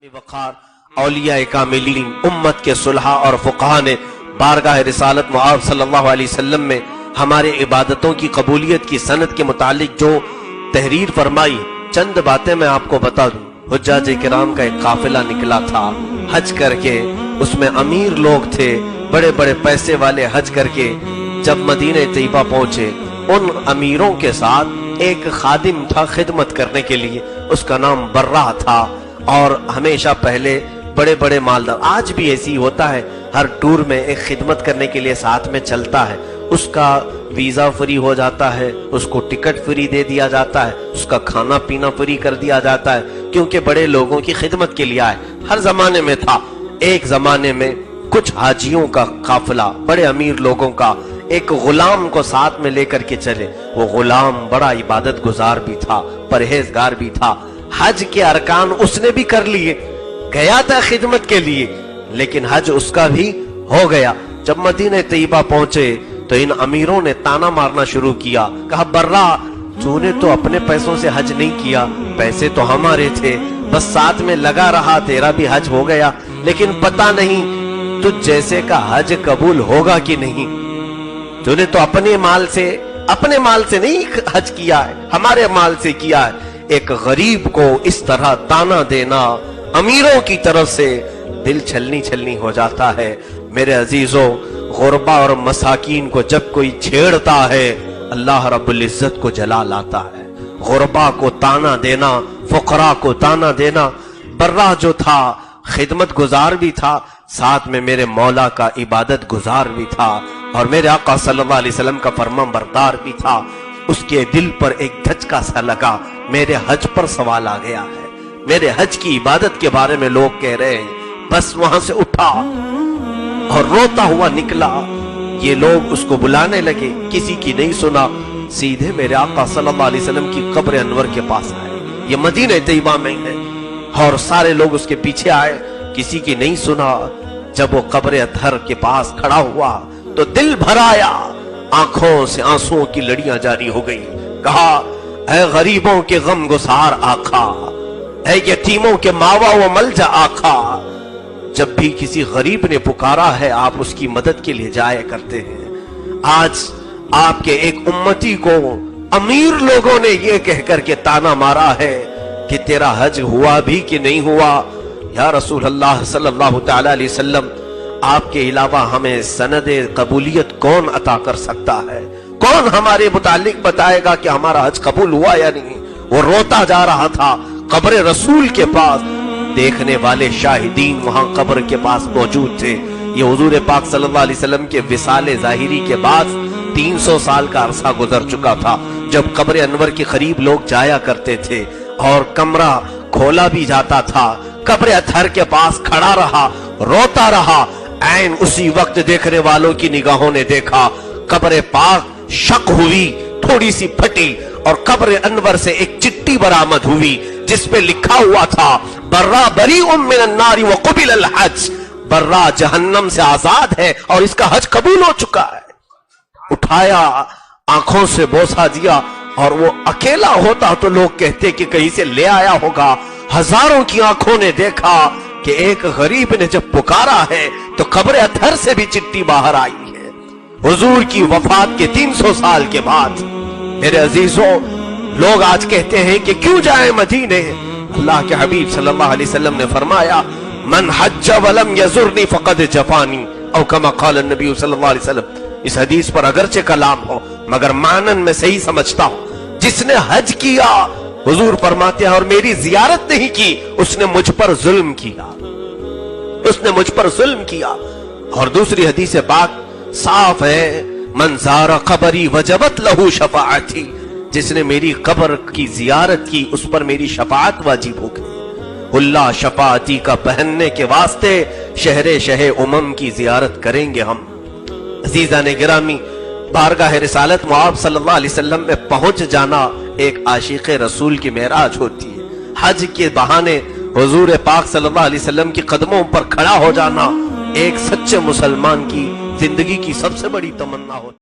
वक़ार औलिया कामिलीन उम्मत के सुलहा और फुक़हा ने बारगाह रिसालत मुआब सल्लल्लाहु अलैहि वसल्लम में हमारे इबादतों की कबूलियत की सनद के मुतालिक जो तहरीर फरमाई, चंद बातें मैं आपको बता दूं। हुज्जाज किराम का एक काफिला निकला था हज करके, उसमें अमीर लोग थे, बड़े बड़े पैसे वाले हज करके जब मदीने तैयबा पहुंचे, उन अमीरों के साथ एक खादिम था खिदमत करने के लिए, उसका नाम बर्रा था। और हमेशा पहले बड़े बड़े मालदार, आज भी ऐसी होता है, हर टूर में एक खिदमत करने के लिए साथ में चलता है, उसका वीजा फ्री हो जाता है, उसको टिकट फ्री दे दिया जाता है, उसका खाना पीना फ्री कर दिया जाता है, क्योंकि बड़े लोगों की खिदमत के लिए आए। हर जमाने में था। एक जमाने में कुछ हाजियों का काफिला, बड़े अमीर लोगों का, एक गुलाम को साथ में लेकर के चले। वो गुलाम बड़ा इबादत गुजार भी था, परहेजगार भी था, हज के अरकान उसने भी कर लिए, गया था खिदमत के लिए, लेकिन हज उसका भी हो गया। जब मदीने तैयबा पहुंचे तो इन अमीरों ने ताना मारना शुरू किया, कहा बर्रा तूने तो अपने पैसों से हज नहीं किया, पैसे तो हमारे थे, बस साथ में लगा रहा, तेरा भी हज हो गया, लेकिन पता नहीं तुझ जैसे का हज कबूल होगा कि नहीं। तूने तो अपने माल से नहीं हज किया है, हमारे माल से किया है। एक गरीब को इस तरह ताना देना अमीरों की तरफ से दिल छलनी छलनी हो जाता है। मेरे अजीजों, गुरबा और मसाकीन को जब कोई छेड़ता है, अल्लाह रब्बुल इज्जत को जलाल आता है। गुरबा को ताना देना, फुकरा को ताना देना। बर्रा जो था खिदमत गुजार भी था, साथ में मेरे मौला का इबादत गुजार भी था, और मेरे आका सल्लल्लाहु अलैहि वसल्लम का फर्मान बरदार भी था। उसके दिल पर एक धचका सा लगा, मेरे हज पर सवाल आ गया है, मेरे हज की इबादत के बारे में लोग कह रहे हैं। बस वहां से उठा और रोता हुआ निकला। ये लोग उसको बुलाने लगे, किसी की नहीं सुना, सीधे मेरे आका सल्लल्लाहु अलैहि वसल्लम की कब्र अनवर के पास आए। ये मदीने तैयबा में है, और सारे लोग उसके पीछे आए, किसी की नहीं सुना। जब वो कब्र अतहर के पास खड़ा हुआ तो दिल भर आया, आंखों से आंसुओं की लड़ियां जारी हो गई। कहा, ऐ गरीबों के गम गुसार आका, ऐ यतीमों के मावा व मलजा आका, जब भी किसी गरीब ने पुकारा है आप उसकी मदद के लिए जाया करते हैं। आज आपके एक उम्मती को अमीर लोगों ने यह कहकर के ताना मारा है कि तेरा हज हुआ भी कि नहीं हुआ। या रसूल अल्लाह सल्लल्लाहु तआला अलैहि वसल्लम, आपके अलावा हमें सनदे कबूलियत कौन अता कर सकता है? कौन हमारे मुतालिक बताएगा कि हमारा हज कबूल हुआ या नहीं? वो रोता जा रहा था कब्र रसूल के पास। देखने वाले शाहिदीन वहां कब्र के पास मौजूद थे। ये हुजूर पाक सल्लल्लाहु अलैहि वसल्लम के विसाले ज़ाहिरी के बाद 300 साल का अरसा गुजर चुका था, जब कब्र अनवर के करीब लोग जाया करते थे और कमरा खोला भी जाता था। कब्र अतहर के पास खड़ा रहा, रोता रहा। ऐन उसी वक्त देखने वालों की निगाहों ने देखा, कब्र पाक शक हुई, थोड़ी सी फटी, और कब्र अनवर से एक चिट्ठी बरामद हुई जिसपे लिखा हुआ था, बर्रा बरीउम मिनन नारी व क़ुबिलल हज, बर्रा जहन्नम से आजाद है और इसका हज कबूल हो चुका है। उठाया, आंखों से बोसा दिया, और वो अकेला होता तो लोग कहते कि कहीं से ले आया होगा। हजारों की आंखों ने देखा कि एक गरीब ने जब पुकारा है तो कब्र अतहर से भी चिट्ठी बाहर आई है। हुजूर की वफात के 300 साल के बाद मेरे अजीजों, लोग आज कहते हैं कि क्यों जाए मदीने। अल्लाह के हबीब सल्लल्लाहु अलैहि वसल्लम ने फरमाया, मन हज्ज वलम यजुरनी फक़द जफानी, औ कमा क़ाल नबी सल्लल्लाहु अलैहि वसल्लम। इस हदीस पर अगरचे कलाम हो, मगर मानन में सही समझता हूं। जिसने हज किया, हुजूर फरमाते हैं, और मेरी जियारत नहीं की, उसने मुझ पर जुल्म किया, उसने मुझ पर जुल्म किया। और दूसरी हदीस पाक साफ है, मन ज़ारा क़बरी वजबत लहू शफ़ाअती, जिसने मेरी कब्र की जियारत की उस पर मेरी शफाअत वाजिब हो गई। हुल्ला शफाअती का पहनने के वास्ते शहरे शहे उमम की जियारत करेंगे हम। अजीज़ान गिरामी, बारगाह रिसालत मुआब सल्लल्लाहु अलैहि वसल्लम में पहुंच जाना एक आशिक़ रसूल की मेराज होती है। हज के बहाने हुजूर पाक सल्लल्लाहु अलैहि वसल्लम के कदमों पर खड़ा हो जाना एक सच्चे मुसलमान की जिंदगी की सबसे बड़ी तमन्ना होती है।